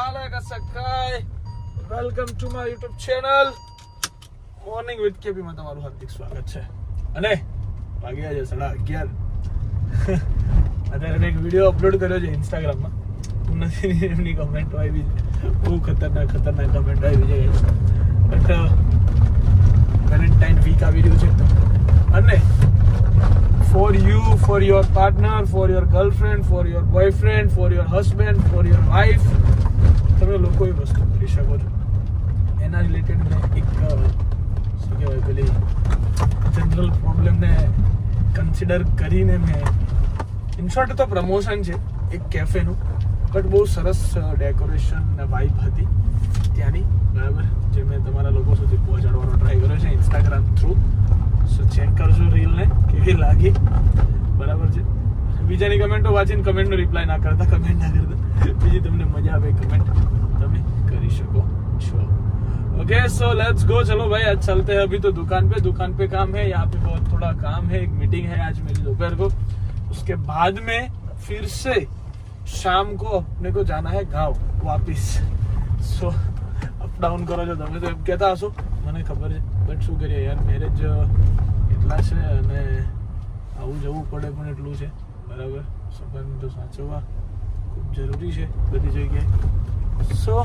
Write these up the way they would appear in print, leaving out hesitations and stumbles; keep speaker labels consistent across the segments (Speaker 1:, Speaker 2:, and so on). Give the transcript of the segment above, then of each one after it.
Speaker 1: Hala Kasakai. Welcome to my YouTube channel. Morning with KP માં તમારું હાર્દિક સ્વાગત છે. અને વાગ્યા છે 11:30. અત્યારે એક વિડિયો અપલોડ કર્યો છે Instagram માં. નથી એમની કમેન્ટ આવી છે. બહુ ખતરનાક કમેન્ટ આવી છે. બટ વેલેન્ટાઇન વીક આવી રહ્યું છે. અને for you, for your partner, for your girlfriend, for your boyfriend, for your husband, for your wife, તમે લોકો એ વસ્તુ કરી શકો છો. એના રિલેટેડ મેં એક શું કહેવાય પેલી જનરલ પ્રોબ્લેમને કન્સિડર કરીને મેં ઇન શોર્ટ તો પ્રમોશન છે એક કેફેનું, બટ બહુ સરસ ડેકોરેશન ને વાઇબ હતી ત્યાંની, બરાબર, જે મેં તમારા લોકો સુધી પહોંચાડવાનો ટ્રાય કર્યો છે ઇન્સ્ટાગ્રામ થ્રુ. સો ચેક કરજો રીલને કેવી લાગી, બરાબર છે. બીજાની કમેન્ટો વાંચીને કમેન્ટનો રિપ્લાય ના કરતા, બીજી તમને મજા આવે કમેન્ટ તમે કરી શકો છો. Okay so let's go. चलो भाई आज चलते हैं. अभी तो दुकान पे काम है, यहाँ पे बहुत थोड़ा काम है, एक मीटिंग है आज मेरी दोपहर को. उसके बाद में फिर से शाम को अपने को जाना है गाँव वापिस. सो अप डाउन करो છો તમે તો એમ કહેતા હશો, મને ખબર છે, બટ શું કરીએ યાર, મેરેજ એટલા છે અને આવું જવું પડે પણ એટલું છે, બરાબર. સંબંધ તો સાચવવા ખૂબ જરૂરી છે બધી જગ્યાએ. सो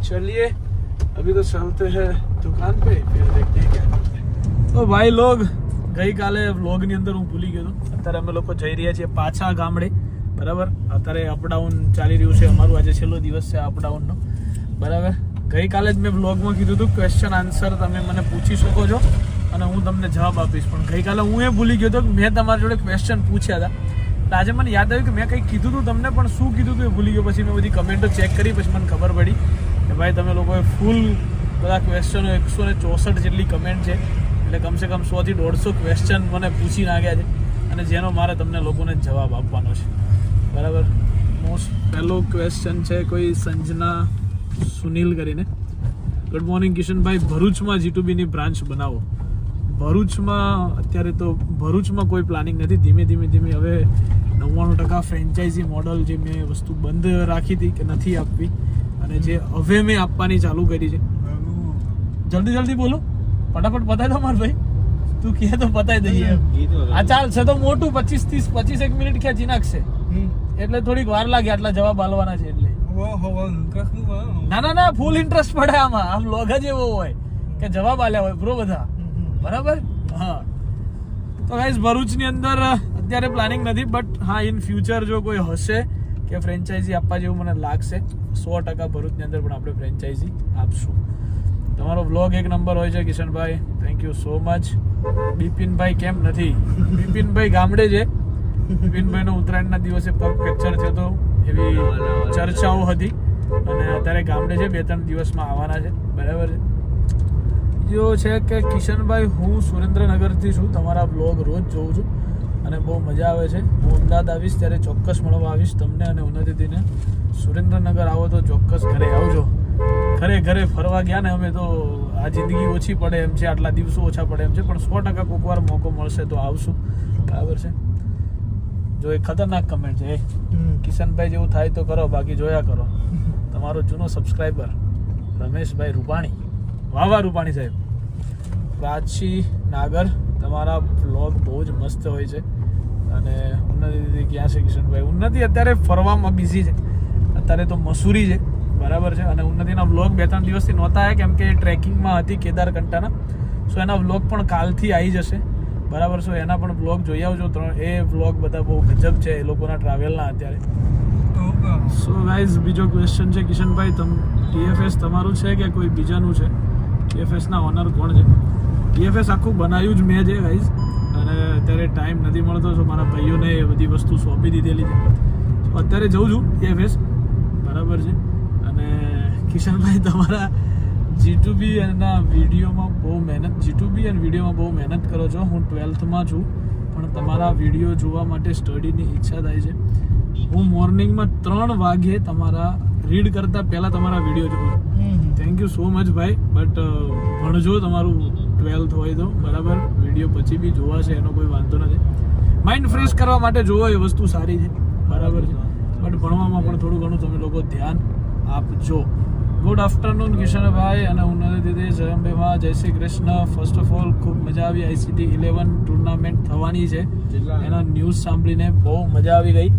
Speaker 1: चलिए अभी तो चलते हैं दुकान पे, फिर देखते हैं क्या करते हैं. तो भाई लोग ગઈકાલે વ્લોગની અંદર હું ભૂલી ગયો હતો. અત્યારે અમે લોકો જઈ રહ્યા છીએ પાછા ગામડે, બરાબર. અત્યારે અપડાઉન ચાલી રહ્યું છે અમારું, આજે છેલ્લો દિવસ છે અપડાઉનનો, બરાબર. ગઈકાલે જ મેં વ્લોગમાં કીધું હતું ક્વેશ્ચન આન્સર તમે મને પૂછી શકો છો અને હું તમને જવાબ આપીશ, પણ ગઈકાલે હું એ ભૂલી ગયો હતો કે મેં તમારી જોડે ક્વેશ્ચન પૂછ્યા હતા. આજે મને યાદ આવ્યું કે મેં કંઈક કીધું હતું તમને, પણ શું કીધું હતું એ ભૂલી ગયો. પછી મેં બધી કમેન્ટો ચેક કરી, પછી મને ખબર પડી કે ભાઈ તમે લોકોએ ફૂલ બધા ક્વેશ્ચનો 164 જેટલી કમેન્ટ છે, એટલે કમસે કમ 100 થી 150 ક્વેશ્ચન મને પૂછી નાખ્યા છે અને જેનો મારે તમને લોકોને જવાબ આપવાનો છે, બરાબર. મોસ્ટ પહેલો ક્વેશ્ચન છે કોઈ સંજના સુનિલ કરીને. ગુડ મોર્નિંગ કિશનભાઈ, ભરૂચમાં G2Bની બ્રાન્ચ બનાવો. ભરૂચમાં અત્યારે તો ભરૂચમાં કોઈ પ્લાનિંગ નથી. ધીમે ધીમે હવે 99% ફ્રેન્ચાઇઝી મોડલ જે મેં વસ્તુ બંધ રાખી હતી કે નથી આપવી, અને જે હવે મેં આપવાની ચાલુ કરી છે. જલ્દી બોલો, ફટાફટ પતાવી દો માર ભાઈ, તું કહે તો પતાવી દઈએ. આ ચાલશે તો મોટું 25 મિનિટ ખેંચી નાખશે, એટલે થોડીક વાર લાગે આટલા જવાબ આલવાના છે એટલે. ના ફૂલ ઇન્ટરેસ્ટ પડે આમાં. આમ લોગ જ એવો હોય કે જવાબ આલ્યા હોય બ્રો બધા, બરાબર. હા, તો ગાઈસ ભરૂચની અંદર અત્યારે પ્લાનિંગ નથી, બટ હા ઇન ફ્યુચર જો કોઈ હશે કે ફ્રેન્ચાઇઝી આપવા જેવું મને લાગશે, 100% ભરૂચની અંદર પણ આપણે ફ્રેન્ચાઇઝી આપશું. તમારો વ્લોગ એક નંબર હોય છે Kishanbhai, thank you so much. Bipinbhai કેમ નથી? બિપિનભાઈ ગામડે છે. બિપિનભાઈનો ઉત્તરાયણના દિવસે પગ ફ્રેક્ચર થયો હતો એવી ચર્ચાઓ હતી, અને અત્યારે ગામડે છે, 2-3 દિવસમાં આવવાના છે, બરાબર છે. જો છે કે કિશનભાઈ હું સુરેન્દ્રનગરથી છું, તમારા બ્લોગ રોજ જોઉં છું અને બહુ મજા આવે છે. હું અમદાવાદ આવીશ ત્યારે ચોક્કસ મળવા આવીશ તમને અને ઉન્નતિને. સુરેન્દ્રનગર આવો તો ચોક્કસ ઘરે આવજો. ઘરે ફરવા ગયા ને અમે તો આ જિંદગી ઓછી પડે એમ છે, આટલા દિવસો ઓછા પડે એમ છે, પણ 100% કોઈક વાર મોકો મળશે તો આવશું, બરાબર છે. જો એક ખતરનાક કમેન્ટ છે, કિશનભાઈ જેવું થાય તો કરો, બાકી જોયા કરો. તમારો જૂનો સબસ્ક્રાઈબર રમેશભાઈ રૂપાણી, વાહ રૂપાણી સાહેબ. પ્રાચી નાગર, તમારા બ્લોગ બહુ જ મસ્ત હોય છે. અને ઉન્નતિ ક્યાં છે કિશનભાઈ? ઉન્નતિ અત્યારે ફરવામાં બિઝી છે, અત્યારે તો મસૂરી છે, બરાબર છે. અને ઉન્નતિના વ્લોગ 2-3 દિવસથી નહોતા આવ્યા કેમ કે ટ્રેકિંગમાં હતી કેદારકંઠાના. સો એના વ્લોગ પણ કાલથી આવી જશે, બરાબર. સો એના પણ વ્લોગ જોઈ આવજો. એ વ્લોગ બધા બહુ ગજબ છે એ લોકોના ટ્રાવેલના અત્યારે. સો ગાઈઝ બીજો ક્વેશ્ચન છે કિશનભાઈ, TFS તમારું છે કે કોઈ બીજાનું છે? TFSના ઓનર કોણ છે? TFS આખું બનાવ્યું જ મેં છે ગાઈઝ, અને અત્યારે ટાઈમ નથી મળતો, તો મારા ભાઈઓને એ બધી વસ્તુ સોંપી દીધેલી છે. તો અત્યારે જઉં છું TFS, બરાબર છે. અને કિશનભાઈ તમારા G2B ના વિડીયોમાં બહુ મહેનત કરો છો. હું 12થમાં છું, પણ તમારા વિડીયો જોવા માટે સ્ટડીની ઈચ્છા થાય છે. હું મોર્નિંગમાં 3 વાગે તમારા રીડ કરતાં પહેલાં તમારા વિડીયો જોઉં. થેન્ક યુ સો મચ ભાઈ, બટ ભણજો, તમારું 12th હોય તો, બરાબર. વિડીયો પછી બી જોવા છે એનો કોઈ વાંધો નથી. માઇન્ડ ફ્રેશ કરવા માટે જોવો એ વસ્તુ સારી છે, બરાબર છે. બટ ભણવામાં પણ થોડું ઘણું તમે લોકો ધ્યાન આપજો. ગુડ આફ્ટરનૂન કિશનભાઈ અને હું નરેશ દીદી જયંબેમાં. જય Shri Krishna. First of all ખૂબ મજા આવી. ICT 11 ટુર્નામેન્ટ થવાની છે એના ન્યૂઝ સાંભળીને બહુ મજા આવી ગઈ.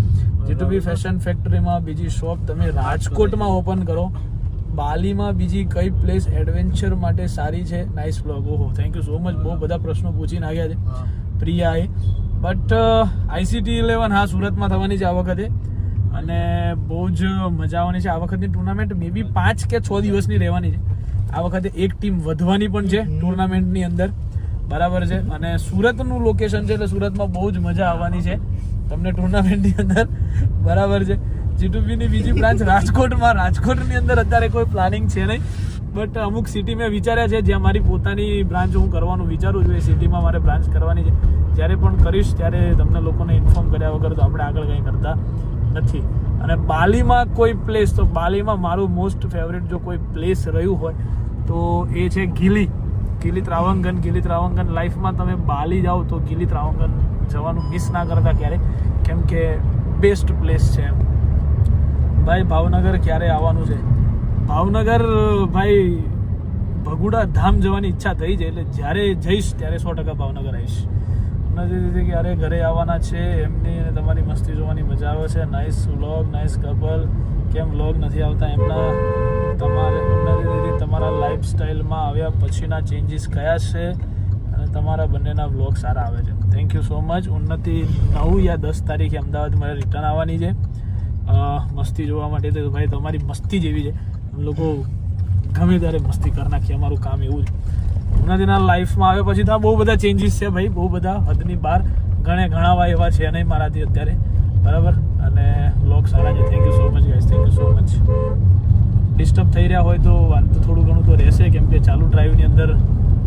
Speaker 1: G2B ફેશન ફેક્ટરીમાં બીજી શોપ તમે રાજકોટમાં ઓપન કરો. બાલીમાં બીજી કઈ પ્લેસ એડવેન્ચર માટે સારી છે? Nice blog. ઓહો, થેન્ક યુ સો મચ. બહુ બધા પ્રશ્નો પૂછીને આવ્યા છે પ્રિયાએ. બટ ICT 11 હા સુરતમાં થવાની છે આ વખતે અને બહુ જ મજા આવવાની છે. આ વખતની ટુર્નામેન્ટ મે બી 5 કે 6 દિવસની રહેવાની છે. આ વખતે એક ટીમ વધવાની પણ છે ટુર્નામેન્ટની અંદર, બરાબર છે. અને સુરતનું લોકેશન છે એટલે સુરતમાં બહુ જ મજા આવવાની છે તમને ટુર્નામેન્ટની અંદર, બરાબર છે. G2B ની બીજી બ્રાન્ચ રાજકોટમાં. રાજકોટની અંદર અત્યારે કોઈ પ્લાનિંગ છે નહીં, બટ અમુક સિટી મેં વિચાર્યા છે જ્યાં મારી પોતાની બ્રાન્ચ હું કરવાનું વિચારું છું. એ સિટીમાં મારે બ્રાન્ચ કરવાની છે. જ્યારે પણ કરીશ ત્યારે તમને લોકોને ઇન્ફોર્મ કર્યા વગર તો આપણે આગળ કંઈ કરતા નથી. અને બાલીમાં કોઈ પ્લેસ, તો બાલીમાં મારું મોસ્ટ ફેવરેટ જો કોઈ પ્લેસ રહ્યું હોય તો એ છે ગીલી ત્રાવંગન. ગીલી ત્રાવંગન લાઈફમાં તમે બાલી જાઓ તો ગીલી ત્રાવંગન જવાનું મિસ ના કરતા ક્યારે, કેમ કે બેસ્ટ પ્લેસ છે એમ. ભાઈ ભાવનગર ક્યારે આવવાનું છે? ભાવનગર ભાઈ ભગુડા ધામ જવાની ઈચ્છા થઈ છે એટલે જ્યારે જઈશ ત્યારે 100% ભાવનગર આવીશ. નથી ક્યારે ઘરે આવવાના છે એમની અને તમારી મસ્તી જોવાની મજા આવે છે. Nice vlog, nice couple. કેમ વ્લોગ નથી આવતા એમના? તમારા લાઈફસ્ટાઈલમાં આવ્યા પછીના ચેન્જીસ કયા છે અને તમારા બંનેના વ્લોગ સારા આવે છે. Thank you so much. ઉન્નતિ 9 યા 10 તારીખે અમદાવાદ મારે રિટર્ન આવવાની છે મસ્તી જોવા માટે. તો ભાઈ તમારી મસ્તી જેવી છે, અમે લોકો ગમે ત્યારે મસ્તી કરી નાખીએ, અમારું કામ એવું છે. ઉન્નતિના લાઈફમાં આવ્યા પછી તો બહુ બધા ચેન્જીસ છે ભાઈ, બહુ બધા હદની બહાર. ઘણાવા એવા છે નહીં મારાથી અત્યારે, બરાબર. અને વ્લોગ સારા છે. Thank you so much guys, thank you so much. Disturb થઈ રહ્યા હોય તો વાંધો થોડું ઘણું તો રહેશે, કેમ કે ચાલુ ડ્રાઈવની અંદર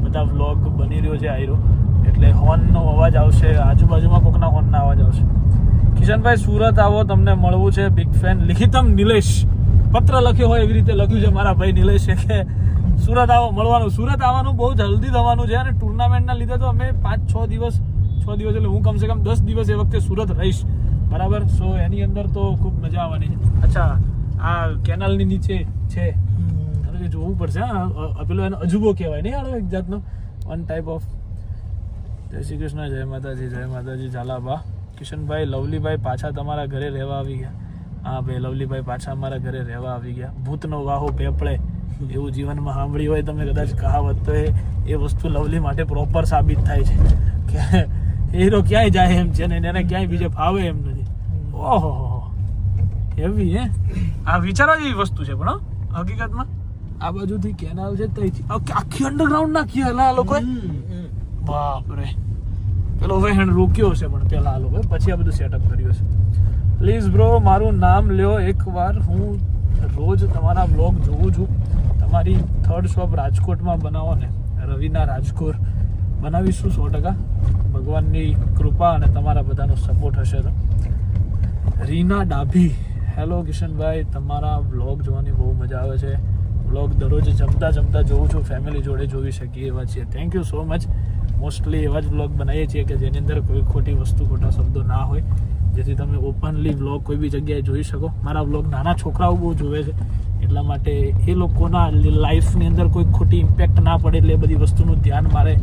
Speaker 1: બધા વ્લોગ બની રહ્યો છે આયરો, એટલે હોર્નનો અવાજ આવશે, આજુબાજુમાં કોકના હોર્નના અવાજ આવશે. કિશનભાઈ સુરત આવો, તમને મળવું છે. Big fan. લિખિતમ નિલેશ પત્ર લખ્યો હોય એવી રીતે લખ્યું છે મારા ભાઈ નિલેશે કે સુરત આવો, મળવાનું. સુરત આવવાનું બહુ જલ્દી થવાનું છે અને ટુર્નામેન્ટના લીધે તો અમે 5-6 દિવસ એટલે હું કમસે કમ 10 દિવસ એ વખતે સુરત રહીશ, બરાબર. સો એની અંદર તો ખૂબ મજા આવવાની છે. અચ્છા, આ કેનાલની નીચે છે, જોવું પડશે. હા, પેલો એનો અજુબો કહેવાય નહીં આનો એક જાતનો, વન ટાઈપ ઓફ. જય શ્રી કૃષ્ણ. જય માતાજી. જય માતાજી. ઝાલાબા. કિશનભાઈ, લવલીભાઈ પાછા તમારા ઘરે રહેવા આવી ગયા. હા ભાઈ, લવલીભાઈ પાછા અમારા ઘરે રહેવા આવી ગયા. ભૂતનો વાહો પેપળે એવું જીવનમાં સાંભળ્યું હોય તમે કદાચ કહાવત, તો એ વસ્તુ લવલી માટે પ્રોપર સાબિત થાય છે કે હીરો ક્યાંય જાય એમ છે ને એને ક્યાંય બીજે ફાવે એમ નથી. ઓહો, એવી હે આ વિચારવા જેવી વસ્તુ છે. પણ હકીકતમાં આ બાજુથી કેનાલ છે ત્યાંથી આખી અંડરગ્રાઉન્ડ નાખી આ લોકોએ. બાપરે, પેલો વહેણ રોક્યો છે પણ પેલા આ લોકોએ, પછી આ બધું સેટઅપ કર્યું છે. પ્લીઝ બ્રો મારું નામ લ્યો એકવાર, હું રોજ તમારા બ્લોગ જોઉં છું. તમારી 3rd શોપ રાજકોટમાં બનાવો ને. રવિના રાજકોટ બનાવીશું 100%. ભગવાનની કૃપા અને તમારા બધાનો સપોર્ટ હશે તો. રીના ડાભી. હેલો કિશનભાઈ, તમારા બ્લોગ જોવાની બહુ મજા આવે છે. બ્લોગ દરરોજ જમતા જોઉં છું, ફેમિલી જોડે જોઈ શકીએ એવા છીએ. Thank you so much. Mostly એવા જ બ્લોગ બનાવીએ છીએ કે જેની અંદર કોઈ ખોટી વસ્તુ, ખોટા શબ્દો ના હોય, જેથી તમે ઓપનલી બ્લોગ કોઈ બી જગ્યાએ જોઈ શકો. મારા બ્લોગ નાના છોકરાઓ બહુ જોવે છે, એટલા માટે એ લોકોના લાઈફની અંદર કોઈ ખોટી ઇમ્પેક્ટ ના પડે એટલે એ બધી વસ્તુનું ધ્યાન મારે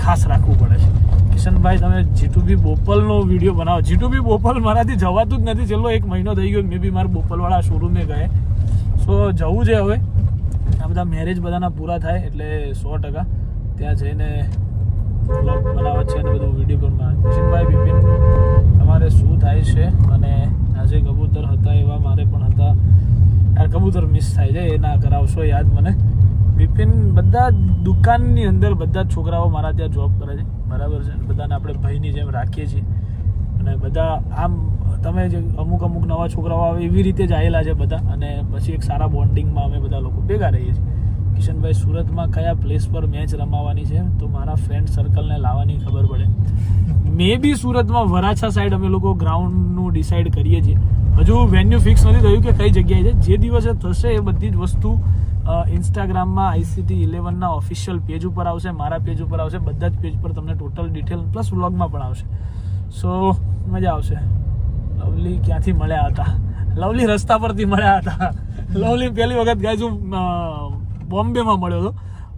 Speaker 1: ખાસ રાખવું પડે છે. કિશનભાઈ, તમે G2B બોપલનો વિડીયો બનાવો. G2B બોપલ મારાથી જવાતું જ નથી. છેલ્લો 1 મહિનો થઈ ગયો મે બી મારા બોપલવાળા શોરૂમે ગયે. સો જવું છે હવે. આ બધા મેરેજ બધાના પૂરા થાય એટલે 100% ત્યાં જઈને બ્લોગ બનાવવા છે અને બધું વિડીયો પણ બનાવે. કિશનભાઈ, બિપિન તમારે શું થાય છે? અને આજે કબૂતર હતા એવા મારે પણ હતા યાર. કબૂતર મિસ થાય છે, એ ના કરાવશો યાદ મને. બિપિન, બધા દુકાનની અંદર બધા છોકરાઓ મારા ત્યાં જોબ કરે છે, બરાબર છે. બધાને આપણે ભાઈની જેમ રાખીએ છીએ અને બધા આમ તમે જે અમુક નવા છોકરાઓ આવે એવી રીતે જ આવેલા છે બધા, અને પછી એક સારા બોન્ડિંગમાં અમે બધા લોકો ભેગા રહીએ છીએ. કિશનભાઈ, સુરતમાં કયા પ્લેસ પર મેચ રમાવાની છે? તો મારા ફ્રેન્ડ સર્કલને લાવવાની ખબર પડે. મે બી સુરતમાં વરાછા સાઈડ અમે લોકો ગ્રાઉન્ડનું ડિસાઈડ કરીએ છીએ. હજુ વેન્યુ ફિક્સ નથી થયું કે કઈ જગ્યાએ છે. જે દિવસે થશે એ બધી જ વસ્તુ ઇન્સ્ટાગ્રામમાં ICT 11ના ઓફિશિયલ પેજ ઉપર આવશે, મારા પેજ ઉપર આવશે. બધા જ પેજ પર તમને ટોટલ ડિટેલ પ્લસ વ્લોગમાં પણ આવશે. સો મજા આવશે. લવલી ક્યાંથી મળ્યા હતા? લવલી રસ્તા પરથી મળ્યા હતા. લવલી પહેલી વખત ગાઈઝ હું બોમ્બેમાં મળ્યો હતો,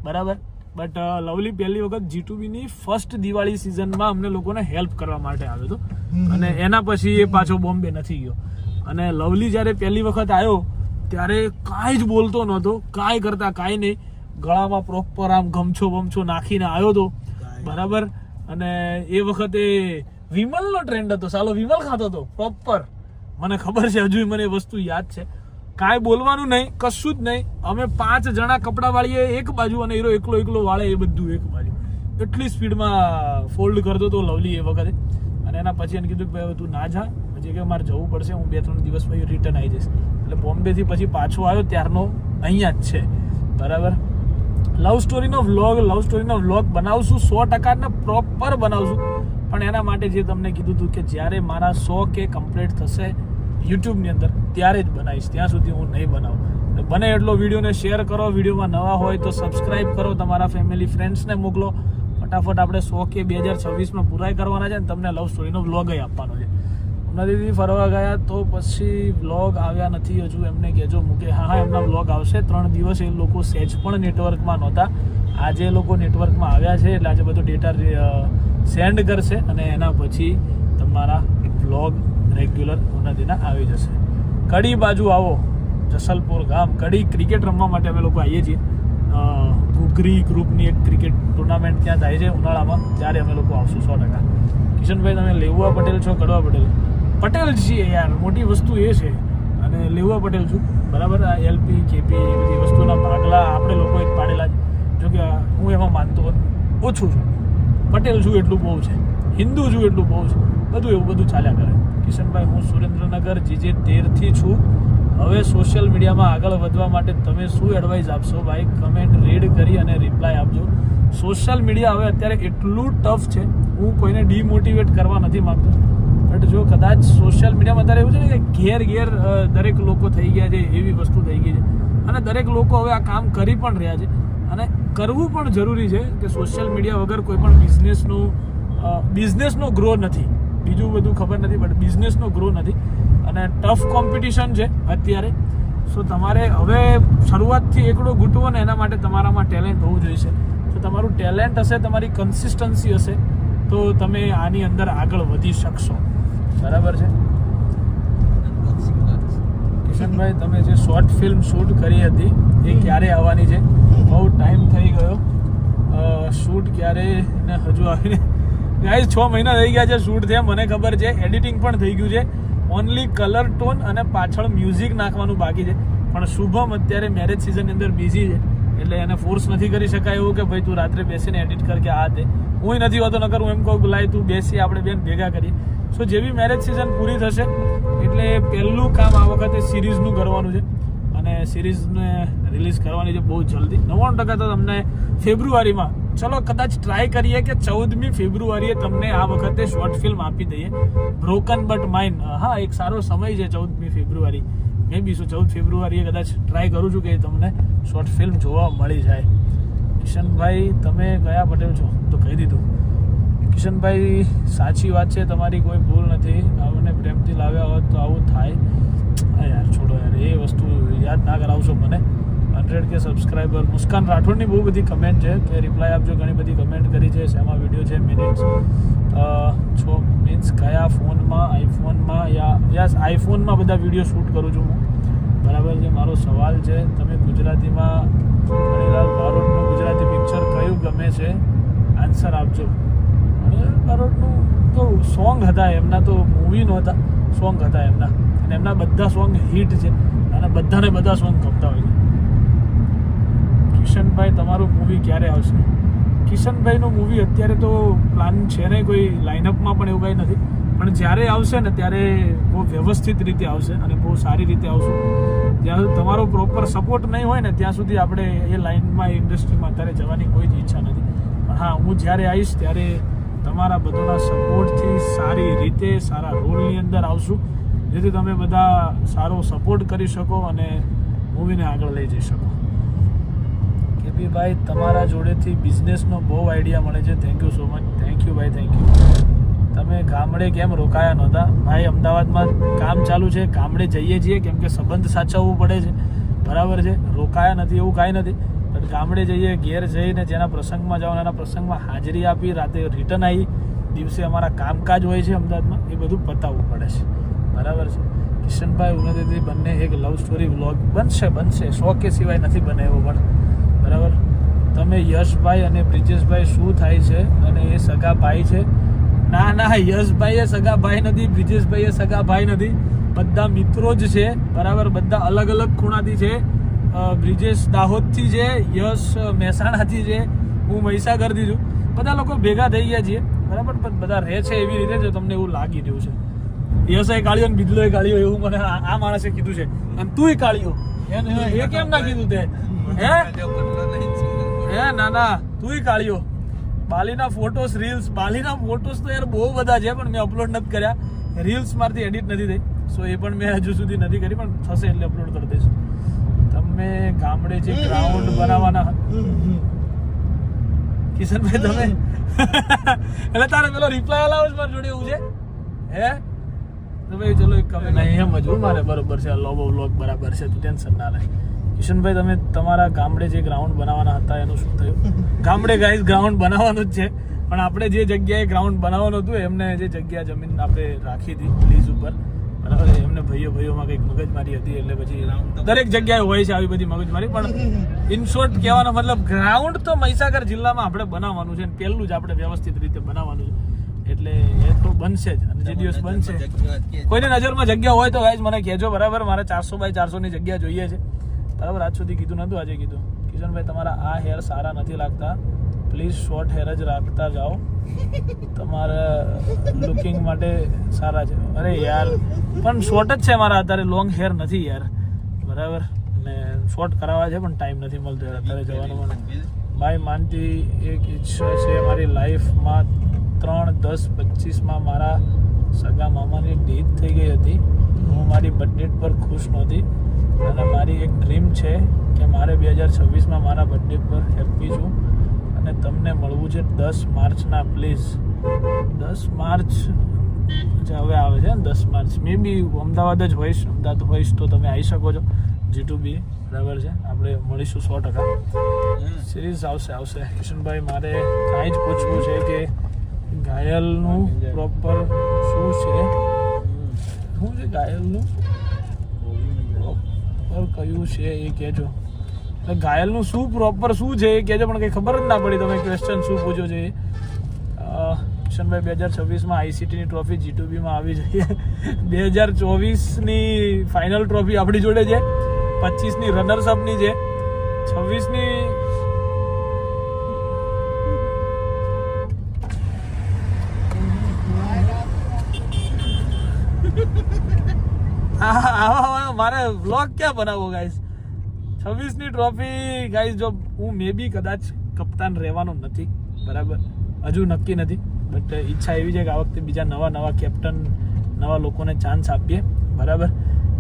Speaker 1: બરાબર. બટ લવલી પહેલી વખત G2B ની ફર્સ્ટ દિવાળી સિઝનમાં અમને લોકોને હેલ્પ કરવા માટે આવ્યો હતો અને એના પછી એ પાછો બોમ્બે નથી ગયો. અને લવલી જ્યારે પહેલી વખત આવ્યો ત્યારે કાંઈ જ બોલતો નહોતો, કાંઈ કરતા કાંઈ નહીં, ગળામાં પ્રોપર આમ ગમછો બમછો નાખીને આવ્યો હતો, બરાબર. અને એ વખતે વિમલનો ટ્રેન્ડ હતો, સાલો વિમલ ખાતો હતો પ્રોપર, મને ખબર છે, હજુ મને વસ્તુ યાદ છે. કાંઈ બોલવાનું નહીં, કશું જ નહીં. અમે 5 જણા કપડા વાળીએ એક બાજુ અને હીરો એકલો વાળે એ બધું એક બાજુ. એટલી સ્પીડમાં ફોલ્ડ કરતો હતો લવલી એ વખતે. અને એના પછી એને કીધું કે ભાઈ તું ના જા, પછી કે મારે જવું પડશે, હું 2-3 દિવસ પછી રિટર્ન આવી જઈશ. એટલે બોમ્બેથી પછી પાછો આવ્યો ત્યારનો અહીંયા જ છે, બરાબર. લવ સ્ટોરીનો વ્લોગ બનાવશું 100% ને પ્રોપર બનાવશું. પણ એના માટે જે તમને કીધું હતું કે જ્યારે મારા 100K કમ્પ્લીટ થશે યુટ્યુબની અંદર ત્યારે જ બનાવીશ, ત્યાં સુધી હું નહીં બનાવું. બને એટલો વિડીયોને શેર કરો, વિડીયોમાં નવા હોય તો સબસ્ક્રાઇબ કરો, તમારા ફેમિલી ફ્રેન્ડ્સને મોકલો. ફટાફટ આપણે 100K 2026માં પૂરાય કરવાના છે અને તમને લવ સ્ટોરીનો વ્લોગ આપવાનો છે. નદીથી ફરવા ગયા તો પછી વ્લોગ આવ્યા નથી હજુ, એમને કહેજો મૂકે. હા એમના વ્લોગ આવશે. 3 દિવસ એ લોકો સહેજ પણ નેટવર્કમાં નહોતા. આજે એ લોકો નેટવર્કમાં આવ્યા છે એટલે આજે બધો ડેટા સેન્ડ કરશે અને એના પછી તમારા વ્લોગ રેગ્યુલર નદીના આવી જશે. કડી બાજુ આવો, જસલપુર ગામ, કડી ક્રિકેટ રમવા માટે અમે લોકો આવીએ છીએ. ઘૂઘરી ગ્રુપની એક ક્રિકેટ ટુર્નામેન્ટ ત્યાં થાય છે ઉનાળામાં, ત્યારે અમે લોકો આવશું 100%. કિશનભાઈ તમે લેવુઆ પટેલ છો? કડવા પટેલ? પટેલ છીએ યાર, મોટી વસ્તુ એ છે. અને લેવુઆ પટેલ છું, બરાબર. આ LP KP એ બધી વસ્તુના ભાગલા આપણે લોકો જ પાડેલા છે. જોકે હું એમાં માનતો ઓછું છું, પટેલ છું એટલું બહુ છે, હિન્દુ છું એટલું બહુ છે, બધું એવું બધું ચાલ્યા કરે. કિશનભાઈ હું સુરેન્દ્રનગર GJ13 છું. હવે સોશિયલ મીડિયામાં આગળ વધવા માટે તમે શું એડવાઇસ આપશો? ભાઈ કમેન્ટ રીડ કરી અને રિપ્લાય આપજો. સોશિયલ મીડિયા હવે અત્યારે એટલું ટફ છે, હું કોઈને ડિમોટિવેટ કરવા નથી માગતો, બટ જો કદાચ સોશિયલ મીડિયામાં અત્યારે એવું છે ને કે ઘેર દરેક લોકો થઈ ગયા છે, એવી વસ્તુ થઈ ગઈ છે. અને દરેક લોકો હવે આ કામ કરી પણ રહ્યા છે અને કરવું પણ જરૂરી છે કે સોશિયલ મીડિયા વગર કોઈ પણ બિઝનેસનો ગ્રો નથી. બીજું બધું ખબર નથી, બટ બિઝનેસનો ગ્રો નથી અને ટફ કોમ્પિટિશન છે અત્યારે. સો તમારે હવે શરૂઆતથી એકડો ઘૂંટવો ને એના માટે તમારામાં ટેલેન્ટ હોવું જોઈએ. તો તમારું ટેલેન્ટ હશે, તમારી કન્સિસ્ટન્સી હશે તો તમે આની અંદર આગળ વધી શકશો, બરાબર છે. કિશનભાઈ તમે જે શોર્ટ ફિલ્મ શૂટ કરી હતી એ ક્યારે આવવાની છે? બહુ ટાઈમ થઈ ગયો, શૂટ ક્યારે ને હજુ આવીને ગાઈઝ 6 મહિના થઈ ગયા છે શૂટ થયા, મને ખબર છે. એડિટિંગ પણ થઈ ગયું છે, ઓનલી કલર ટોન અને પાછળ મ્યુઝિક નાખવાનું બાકી છે. પણ શુભમ અત્યારે મેરેજ સિઝનની અંદર બિઝી છે એટલે એને ફોર્સ નથી કરી શકાય એવું કે ભાઈ તું રાત્રે બેસીને એડિટ કર કે આ દે. હું નથી હોતો, નકર હું એમ કહું કે લાય તું બેસી આપણે બેન ભેગા કરીએ. સો જેવી મેરેજ સિઝન પૂરી થશે એટલે પહેલું કામ આ વખતે સિરીઝનું કરવાનું છે અને સિરીઝને રિલીઝ કરવાની છે બહુ જલ્દી. 99% તો તમને ફેબ્રુઆરીમાં, ચલો કદાચ ટ્રાય કરીએ કે 14મી ફેબ્રુઆરીએ તમને આ વખતે શોર્ટ ફિલ્મ આપી દઈએ, બ્રોકન બટ માઇન્ડ. હા એક સારો સમય છે 14મી ફેબ્રુઆરી, મે બી 14 ફેબ્રુઆરીએ કદાચ ટ્રાય કરું છું કે તમને શોર્ટ ફિલ્મ જોવા મળી જાય. કિશનભાઈ તમે કયા પટેલ છો? તો કહી દીધું. કિશનભાઈ સાચી વાત છે, તમારી કોઈ ભૂલ નથી, આપણને પ્રેમથી લાવ્યા હોત તો આવું થાય. યાર છોડો યાર, એ વસ્તુ યાદ ના કરાવશો મને. 100K subscriber. મુસ્કાન રાઠોડની બહુ બધી કમેન્ટ છે કે રિપ્લાય આપજો, ઘણી બધી કમેન્ટ કરી છે. શેમાં વિડીયો છે? મિનિટ્સ છો મીન્સ કયા ફોનમાં? આઈફોનમાં યસ આઈફોનમાં બધા વિડીયો શૂટ કરું છું હું, બરાબર છે. મારો સવાલ છે, તમે ગુજરાતીમાં મણીલાલ બારોટનું ગુજરાતી પિક્ચર કયું ગમે છે? આન્સર આપજો. મણીલાલ બારોટનું તો સોંગ હતા એમના, તો મૂવી નહોતા, સોંગ હતા એમના, અને એમના બધા સોંગ હિટ છે અને બધાને બધા સોંગ ગમતા હોય છે. કિશનભાઈ તમારું મૂવી ક્યારે આવશે? કિશનભાઈનું મૂવી અત્યારે તો પ્લાન છે નહીં, કોઈ લાઇનઅપમાં પણ એવું કંઈ નથી, પણ જ્યારે આવશે ને ત્યારે બહુ વ્યવસ્થિત રીતે આવશે અને બહુ સારી રીતે આવશું. જ્યાં સુધી તમારો પ્રોપર સપોર્ટ નહીં હોય ને ત્યાં સુધી આપણે એ લાઇનમાં ઇન્ડસ્ટ્રીમાં અત્યારે જવાની કોઈ જ ઈચ્છા નથી. પણ હા, હું જ્યારે આવીશ ત્યારે તમારા બધાના સપોર્ટથી સારી રીતે સારા રોલની અંદર આવશું, જેથી તમે બધા સારો સપોર્ટ કરી શકો અને મૂવીને આગળ લઈ જઈ શકો. ભાઈ તમારા જોડેથી બિઝનેસનો બહુ આઈડિયા મળે છે. Thank you so much. Thank you ભાઈ, થેન્ક યુ. તમે ગામડે કેમ રોકાયા નહોતા? ભાઈ અમદાવાદમાં કામ ચાલુ છે, ગામડે જઈએ છીએ કેમ કે સંબંધ સાચવવું પડે છે, બરાબર છે. રોકાયા નથી એવું કાંઈ નથી, પણ ગામડે જઈએ, ઘેર જઈને જેના પ્રસંગમાં જાઓ એના પ્રસંગમાં હાજરી આપી, રાતે રિટર્ન આવી, દિવસે અમારા કામકાજ હોય છે અમદાવાદમાં, એ બધું પતાવવું પડે છે, બરાબર છે. કિશનભાઈ ઉન્નતિ બંને એક લવ સ્ટોરી વ્લોગ બનશે 100 કે સિવાય નથી બને એવો પણ, બરાબર. તમે યશભાઈ અને બ્રિજેશભાઈ શું થાય છે અને એ સગા ભાઈ છે? ના, યશભાઈ એ સગા ભાઈ નથી, બ્રિજેશભાઈ એ સગા ભાઈ નથી, બધા મિત્રો જ છે, બરાબર. બધા અલગ અલગ ખૂણાથી છે. બ્રિજેશ દાહોદથી છે, યશ મહેસાણાથી છે, હું મહીસાગરથી છું. બધા લોકો ભેગા થઈ ગયા છીએ, બરાબર. પણ બધા રહે છે એવી રીતે જો તમને એવું લાગી રહ્યું છે. યશે કાળીઓ ને બિજલો કાળીઓ એવું મને આ માણસે કીધું છે, અને તુંય કાળીઓ એ કેમ ના કીધું તે? હે ના તુંય કાળીઓ. બાલીના ફોટોસ, રીલ્સ, બાલીના ફોટોસ તો યાર બહુ બધા છે, પણ મેં અપલોડ નથી કર્યા. રીલ્સ મારથી એડિટ નથી થઈ, સો એ પણ મેં હજુ સુધી નથી કરી, પણ થશે એટલે અપલોડ કરી દઈશ. તમે ગામડે જે ગ્રાઉન્ડ બનાવવાના કિશનભાઈ તમે એટલે તારે પેલો રિપ્લાય અલાવ મારી જોડે એવું છે હે? તો ભાઈ ચલો એક કમેન્ટ નહીં એમ જ મારે બરોબર છે, લોબો વ્લોગ બરાબર છે, તું ટેન્શન ના લે. કિશનભાઈ તમે તમારા ગામડે જે ગ્રાઉન્ડ બનાવવાના હતા એનું શું થયું? ગામડે ગાઈસ ગ્રાઉન્ડ બનાવવાનું જ છે, પણ આપણે જે જગ્યાએ ગ્રાઉન્ડ બનાવવાનું હતું એમને જે જગ્યા જમીન આપણે રાખી હતી લીઝ ઉપર, બરાબર. એમને ભાઈઓમાં કંઈક મગજમારી હતી, એટલે પછી દરેક જગ્યાએ હોય છે આવી બધી મગજમારી. પણ ઇન શોર્ટ કહેવાનો મતલબ ગ્રાઉન્ડ તો મહીસાગર જિલ્લામાં આપણે બનાવવાનું છે, પહેલું જ આપણે વ્યવસ્થિત રીતે બનાવવાનું છે, એટલે એ તો બનશે જ. અને જે દિવસ બનશે કોઈની નજરમાં જગ્યા હોય તો ગાઈસ મને કહેજો, બરાબર. મારે 400 બાય 400 ની જગ્યા જોઈએ છે, બરાબર. આજ સુધી કીધું નતું, આજે કીધું. કિશનભાઈ તમારા આ હેર સારા નથી લાગતા, પ્લીઝ શોર્ટ હેર જ રાખતા જાઓ, તમારા લુકિંગ માટે સારા છે. અરે યાર પણ શોર્ટ જ છે મારા, અત્યારે લોંગ હેર નથી યાર, બરાબર. ને શોર્ટ કરાવવા છે પણ ટાઈમ નથી મળતો અત્યારે જવાનું મને. ભાઈ માનતી એક ઈચ્છા છે મારી લાઈફમાં 3/10/25 મારા સગા મામાની ડેથ થઈ ગઈ હતી. હું મારી બર્થડે પર ખુશ નહોતી, અને મારી એક ડ્રીમ છે કે મારે 2026 મારા બર્થડે પર હેપી છું, અને તમને મળવું છે 10 માર્ચના પ્લીઝ. 10 માર્ચ હવે આવે છે ને 10 માર્ચ, મે બી અમદાવાદ જ હોઈશ તો તમે આવી શકો છો G2B, બરાબર છે. આપણે મળીશું 100%. સિરીઝ આવશે. કિશનભાઈ મારે કાંઈ જ પૂછવું છે કે ઘાયલનું પ્રોપર શું છે? ઘાયલનું પ્રોપર કયું છે એ કહેજો. એટલે ઘાયલનું શું પ્રોપર શું છે એ કહેજો, પણ કંઈ ખબર જ ના પડી તમે ક્વેશ્ચન શું પૂછો છે. કિશનભાઈ 2026 આઈસીટીની ટ્રોફી G2Bમાં આવી જોઈએ. 2024ની ફાઇનલ ટ્રોફી આપણી જોડે છે, 25ની રનર્સ અપની છે, 26ની મારે વ્લોગ ક્યાં બનાવવો ગાઈસ? 26ની ટ્રોફી ગાઈસ, જો હું મે બી કદાચ કપ્તાન રહેવાનો નથી, બરાબર. હજુ નક્કી નથી, બટ ઈચ્છા એવી છે કે આ વખતે બીજા નવા કેપ્ટન, નવા લોકોને ચાન્સ આપીએ, બરાબર.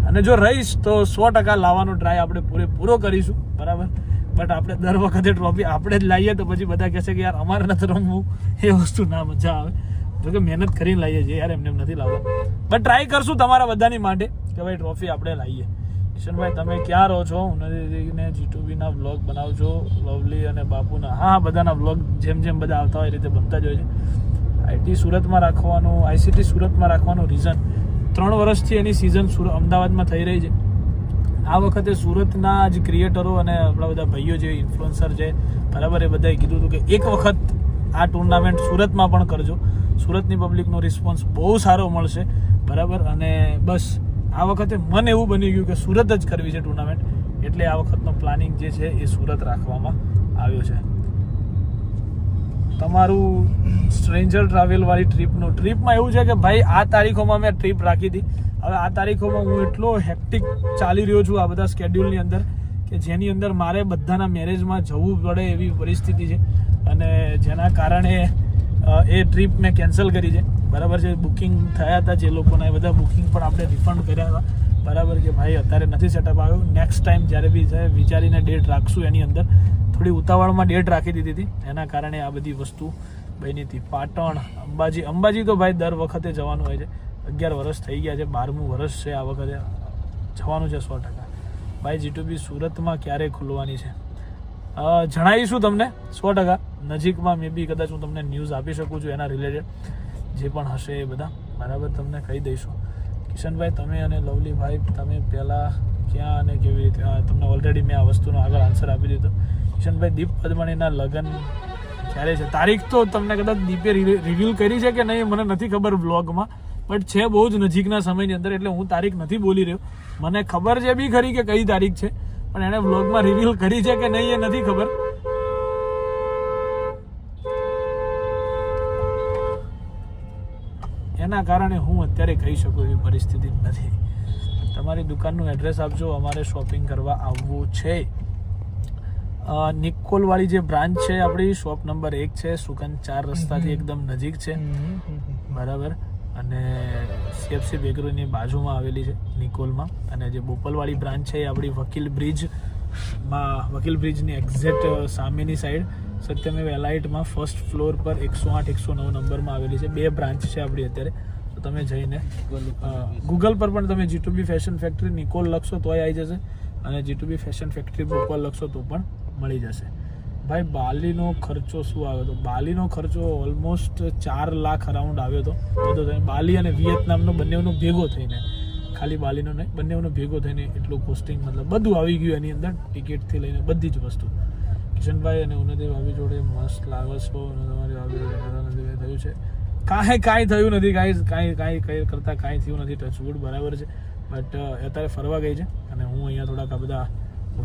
Speaker 1: અને જો રહીશ તો 100% લાવવાનો ટ્રાય આપણે પૂરો કરીશું, બરાબર. બટ આપણે દર વખતે ટ્રોફી આપણે જ લાવીએ તો પછી બધા કહેશે કે યાર અમારે નથી રમવું, એ વસ્તુ ના મજા આવે. જોકે મહેનત કરીને લાવીએ છીએ યાર, એમને નથી લાવતા, બટ ટ્રાય કરશું તમારા બધાની માટે કે ભાઈ ટ્રોફી આપણે લાવીએ. કિશનભાઈ તમે ક્યાં રહો છો? ઉન્નતિને G2Bના વ્લોગ બનાવજો, લવલી અને બાપુના. હા, બધાના વ્લોગ જેમ બધા આવતા હોય એ રીતે બનતા જ હોય છે. આઈસીટી સુરતમાં રાખવાનું રીઝન 3 વર્ષથી એની સિઝન અમદાવાદમાં થઈ રહી છે. આ વખતે સુરતના જ ક્રિએટરો અને આપણા બધા ભાઈઓ જે ઇન્ફ્લુએન્સર છે, બરાબર, એ બધાએ કીધું હતું કે એક વખત આ ટુર્નામેન્ટ સુરતમાં પણ કરજો, સુરતની પબ્લિકનો રિસ્પોન્સ બહુ સારો મળશે, બરાબર. અને બસ આ વખતે મને એવું બની ગયું કે સુરત જ કરવી છે ટુર્નામેન્ટ, એટલે આ વખતનો પ્લાનિંગ જે છે એ સુરત રાખવામાં આવ્યો છે. તમારું સ્ટ્રેન્જર ટ્રાવેલવાળી ટ્રીપમાં એવું છે કે ભાઈ આ તારીખોમાં મેં ટ્રીપ રાખી હતી. હવે આ તારીખોમાં હું એટલો હેક્ટિક ચાલી રહ્યો છું આ બધા સ્કેડ્યુલની અંદર કે જેની અંદર મારે બધાના મેરેજમાં જવું પડે એવી પરિસ્થિતિ છે, અને જેના કારણે એ ટ્રીપ મેં કેન્સલ કરી છે, બરાબર છે. બુકિંગ થયા હતા જે લોકોના, એ બધા બુકિંગ પણ આપણે રિફંડ કર્યા હતા, બરાબર, કે ભાઈ અત્યારે નથી સેટઅપ આવ્યો, નેક્સ્ટ ટાઈમ જ્યારે બી થાય વિચારીને ડેટ રાખશું. એની અંદર થોડી ઉતાવળમાં ડેટ રાખી દીધી હતી, એના કારણે આ બધી વસ્તુ બહેનીથી પાટણ, અંબાજી તો ભાઈ દર વખતે જવાનું હોય છે. 11 વર્ષ થઈ ગયા છે, 12મું વર્ષ છે આ વખતે જવાનું છે 100%. ભાઈ G2B સુરતમાં ક્યારે ખુલવાની છે જણાવીશું તમને 100%. નજીકમાં મે બી કદાચ હું તમને ન્યૂઝ આપી શકું છું એના રિલેટેડ જે પણ હશે એ બધા બરાબર તમને કહી દઈશું. કિશનભાઈ તમે અને લવલીભાઈ તમે પહેલાં ક્યાં અને કેવી રીતે તમને ઓલરેડી મેં આ વસ્તુનો આગળ આન્સર આપી દીધો. કિશનભાઈ દીપ પદમણીના લગ્ન ક્યારે છે? તારીખ તો તમને કદાચ દીપે રિવીલ કરી છે કે નહીં મને નથી ખબર બ્લોગમાં, બટ છે બહુ જ નજીકના સમયની અંદર, એટલે હું તારીખ નથી બોલી રહ્યો. મને ખબર છે બી ખરી કે કઈ તારીખ છે, પણ એણે બ્લોગમાં રિવીલ કરી છે કે નહીં એ નથી ખબર. એના કારણે હું અત્યારે કહી શકું એવી પરિસ્થિતિ નથી. તમારી દુકાનનું એડ્રેસ આપજો, અમારે શોપિંગ કરવા આવવું છે. નિકોલવાળી જે બ્રાન્ચ છે આપણી શોપ નંબર 1 છે, સુકન 4 રસ્તાથી એકદમ નજીક છે બરાબર. અને CFC બેકરીની બાજુમાં આવેલી છે નિકોલમાં. અને જે બોપલવાળી બ્રાન્ચ છે એ આપણી વકીલ બ્રિજની એક્ઝેક્ટ સામેની સાઈડ સત્યમેવ એલાઇટમાં ફર્સ્ટ ફ્લોર પર 108-109 નંબરમાં આવેલી છે. 2 બ્રાન્ચ છે આપણી અત્યારે. તો તમે જઈને ગૂગલ પર પણ તમે G2B ફેશન ફેક્ટરી નિકોલ લખશો તોય આવી જશે, અને G2B ફેશન ફેક્ટરી બોપલ લખશો તો પણ મળી જશે. ભાઈ બાલીનો ખર્ચો શું આવ્યો હતો? બાલીનો ખર્ચો ઓલમોસ્ટ 4 લાખ અરાઉન્ડ આવ્યો હતો બધો થઈને. બાલી અને વિયેતનામનો બંનેનો ભેગો થઈને, ખાલી બાલીનો નહીં, બંનેનો ભેગો થઈને એટલું કોસ્ટિંગ મતલબ બધું આવી ગયું એની અંદર, ટિકિટથી લઈને બધી જ વસ્તુ. કિશનભાઈ અને ઉન્નતિ ભાભી જોડે મસ્ત લાગે છો અને તમારી ભાભી જોડે થયું છે? કાંઈ થયું નથી ગાઈઝ, કાંઈ કરતાં કાંઈ થયું નથી. ટચવુડ બરાબર છે, બટ અત્યારે ફરવા ગઈ છે અને હું અહીંયા થોડાક આ બધા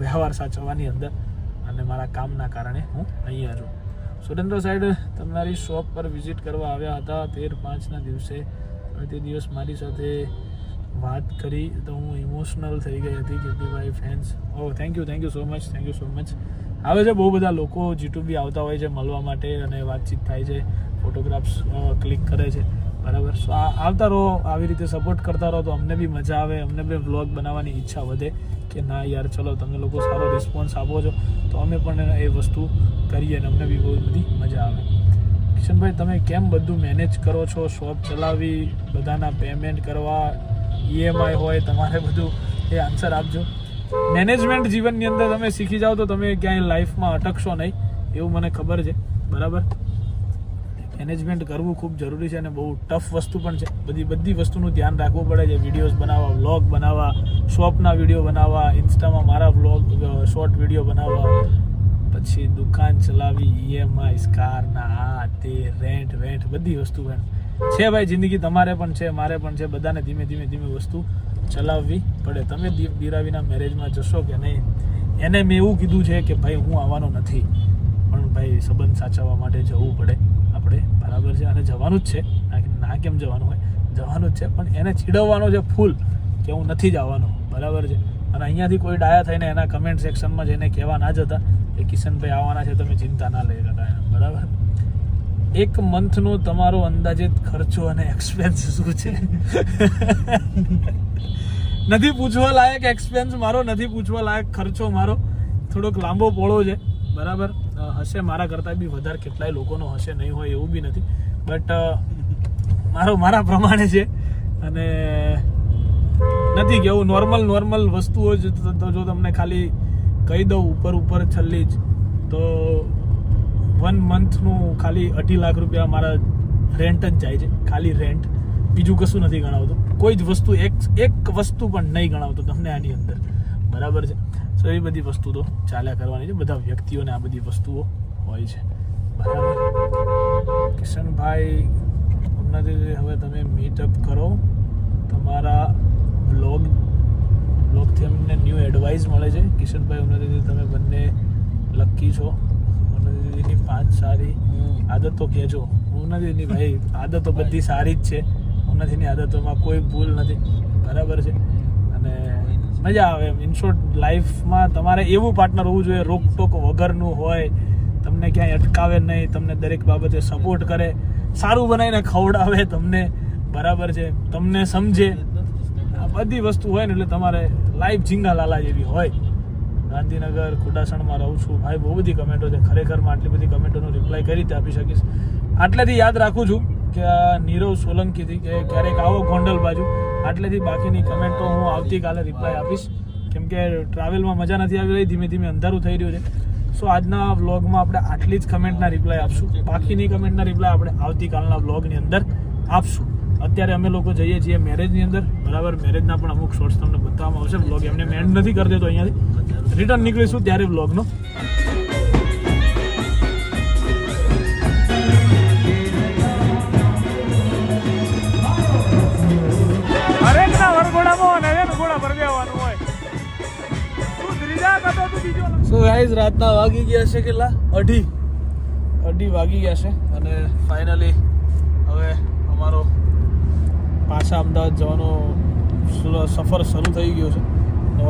Speaker 1: વ્યવહાર સાચવવાની અંદર અને મારા કામના કારણે હું અહીંયા છું. સુરેન્દ્ર સાઈડ તમારી શોપ પર વિઝિટ કરવા આવ્યા હતા 13/5ના દિવસે, અને તે દિવસ મારી સાથે વાત કરી તો હું ઇમોશનલ થઈ ગઈ હતી કે ભાઈ fans. Thank you so much. આવે છે બહુ બધા લોકો G2B આવતા હોય છે મળવા માટે અને વાતચીત થાય છે, ફોટોગ્રાફ્સ ક્લિક કરે છે બરાબર. સો આવતા રહો, આવી રીતે સપોર્ટ કરતા રહો તો અમને બી મજા આવે, અમને બી વ્લોગ બનાવવાની ઈચ્છા વધે કે ના યાર ચલો તમે લોકો સારો રિસ્પોન્સ આપો છો તો અમે પણ એ વસ્તુ કરીએ અને અમને બી બહુ બધી મજા આવે. કિશનભાઈ તમે કેમ બધું મેનેજ કરો છો? શોપ ચલાવવી, બધાના પેમેન્ટ કરવા, EMI હોય, તમારે બધું એ આન્સર આપજો. મેનેજમેન્ટ જીવનની અંદર તમે શીખી જાઓ તો તમે ક્યાંય લાઈફમાં અટકશો નહીં, એવું મને ખબર છે બરાબર. મેનેજમેન્ટ કરવું ખૂબ જરૂરી છે અને બહુ ટફ વસ્તુ પણ છે. બધી વસ્તુનું ધ્યાન રાખવું પડે છે. વિડીયોઝ બનાવવા, વ્લોગ બનાવવા, શોપના વિડીયો બનાવવા, ઇન્સ્ટામાં મારા વ્લોગ શોર્ટ વિડીયો બનાવવા, પછી દુકાન ચલાવી, EMI, કારના આ તે રેન્ટ બધી વસ્તુ છે ભાઈ. જિંદગી તમારે પણ છે, મારે પણ છે, બધાને ધીમે ધીમે વસ્તુ ચલાવવી પડે. તમે દીપ દિરાવીના મેરેજમાં જશો કે નહીં? એને મેં એવું કીધું છે કે ભાઈ હું આવવાનો નથી, પણ ભાઈ સંબંધ સાચવવા માટે જવું પડે આપણે બરાબર છે, અને જવાનું જ છે. ના કેમ જવાનું હોય, જવાનું જ છે, પણ એને ચીડવવાનો છે ફૂલ કે હું નથી જવાનો બરાબર છે. અને અહીંયાથી કોઈ ડાયા થઈને એના કમેન્ટ સેક્શનમાં જઈને કહેવા ના જતા કે કિશનભાઈ આવવાના છે, તમે ચિંતા ના લઈ રહ્યા બરાબર. 1 મંથનો તમારો અંદાજિત ખર્ચો અને એક્સપેન્સ શું છે? નથી પૂછવા લાયક એક્સપેન્સ મારો, નથી પૂછવા લાયક ખર્ચો મારો. થોડોક લાંબો પોળો છે બરાબર. હશે મારા કરતાં બી વધારે કેટલાય લોકોનો હશે, નહીં હોય એવું બી નથી, બટ મારા પ્રમાણે છે. અને નથી કેવું નોર્મલ વસ્તુઓ જ તો જો તમને ખાલી કહી દઉં ઉપર છલ્લી જ તો 1 મંથનું ખાલી 2.5 લાખ રૂપિયા મારા રેન્ટ જ જાય છે, ખાલી રેન્ટ. બીજું કશું નથી ગણાવતો, કોઈ જ વસ્તુ એક વસ્તુ પણ નહીં ગણાવતો તમને આની અંદર બરાબર છે. તો એ બધી વસ્તુ તો ચાલ્યા કરવાની છે, બધા વ્યક્તિઓને આ બધી વસ્તુઓ હોય છે બરાબર. કિશનભાઈ ઉન્નતિથી હવે તમે મીટઅપ કરો, તમારા બ્લોગથી અમને ન્યૂ એડવાઇસ મળે છે. કિશનભાઈ ઉન્નતિથી તમે બંને લકી છો. ઉન્નતિની 5 સારી આદતો કહેજો. ઉન્નતિની ભાઈ આદતો બધી સારી જ છે, ઉન્નતિની આદતોમાં કોઈ ભૂલ નથી બરાબર છે. અને મજા આવે એમ. ઇન શોર્ટ લાઈફમાં તમારે એવું પાર્ટનર હોવું જોઈએ રોકટોક વગરનું હોય, તમને ક્યાંય અટકાવે નહીં, તમને દરેક બાબતે સપોર્ટ કરે, સારું બનાવીને ખવડાવે તમને બરાબર છે, તમને સમજે. આ બધી વસ્તુ હોય ને એટલે તમારે લાઈફ ઝીંગા લાલા જેવી હોય. ગાંધીનગર ખુડાસણમાં રહું છું ભાઈ. બહુ બધી કમેન્ટો છે, ખરેખરમાં આટલી બધી કમેન્ટોનો રિપ્લાય કઈ રીતે આપી શકીશ? આટલેથી યાદ રાખું છું કે આ નીરવ સોલંકીથી કે ક્યારેક આવો ગોંડલ બાજુ. આટલેથી બાકીની કમેન્ટ તો હું આવતીકાલે રિપ્લાય આપીશ, કેમ કે ટ્રાવેલમાં મજા નથી આવી રહી, ધીમે ધીમે અંધારું થઈ રહ્યું છે. સો આજના વ્લોગમાં આપણે આટલી જ કમેન્ટના રિપ્લાય આપશું. બાકીની કમેન્ટના રિપ્લાય આપણે આવતીકાલના વ્લોગની અંદર આપશું. અત્યારે અમે લોકો જઈએ છીએ મેરેજની અંદર, બરાબર. મેરેજના પણ અમુક શોર્ટ્સ તમને બતાવવામાં આવશે. વ્લોગ એમને એન્ડ નથી કરી દેતો, અહીંયાથી રિટર્ન નીકળીશું ત્યારે વ્લોગનો. હરેકના વરઘોડામાં નરેન ઘોડા ભરી દેવાનું હોય. સો ગાઈઝ, રાતના વાગી ગયા છે કેટલા? 2:30 વાગી ગયા છે અને ફાઇનલી હવે અમારો પાછા અમદાવાદ જવાનો સફર શરૂ થઈ ગયો છે.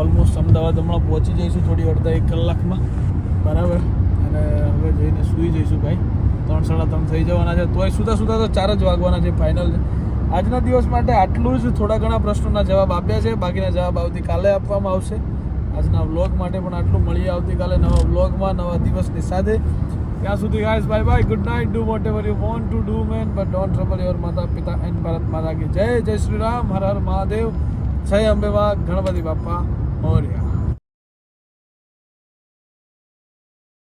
Speaker 1: ઓલમોસ્ટ અમદાવાદ હમણાં પહોંચી જઈશું થોડી અડધા 1 કલાકમાં, બરાબર. અને હવે જઈને સૂઈ જઈશું ભાઈ. 3-3:30 થઈ જવાના છે, તોય સુધા તો 4 જ વાગવાના છે. ફાઇનલ છે આજના દિવસ માટે આટલું જ. થોડા ઘણા પ્રશ્નોના જવાબ આપ્યા છે, બાકીના જવાબ આવતીકાલે આપવામાં આવશે. આજના વ્લોગ માટે પણ આટલું. મળીએ આવતીકાલે નવા વ્લોગમાં નવા દિવસની સાથે. ત્યાં સુધી guys, bye bye, good night. Do vote ever you want to do man, but don't trouble your માતા પિતા એન્ડ ભારત માતા કી જય. જય શ્રી રામ, હર હર મહાદેવ, જય અંબે માં, ગણપતિ બાપ્પા મોર્યા.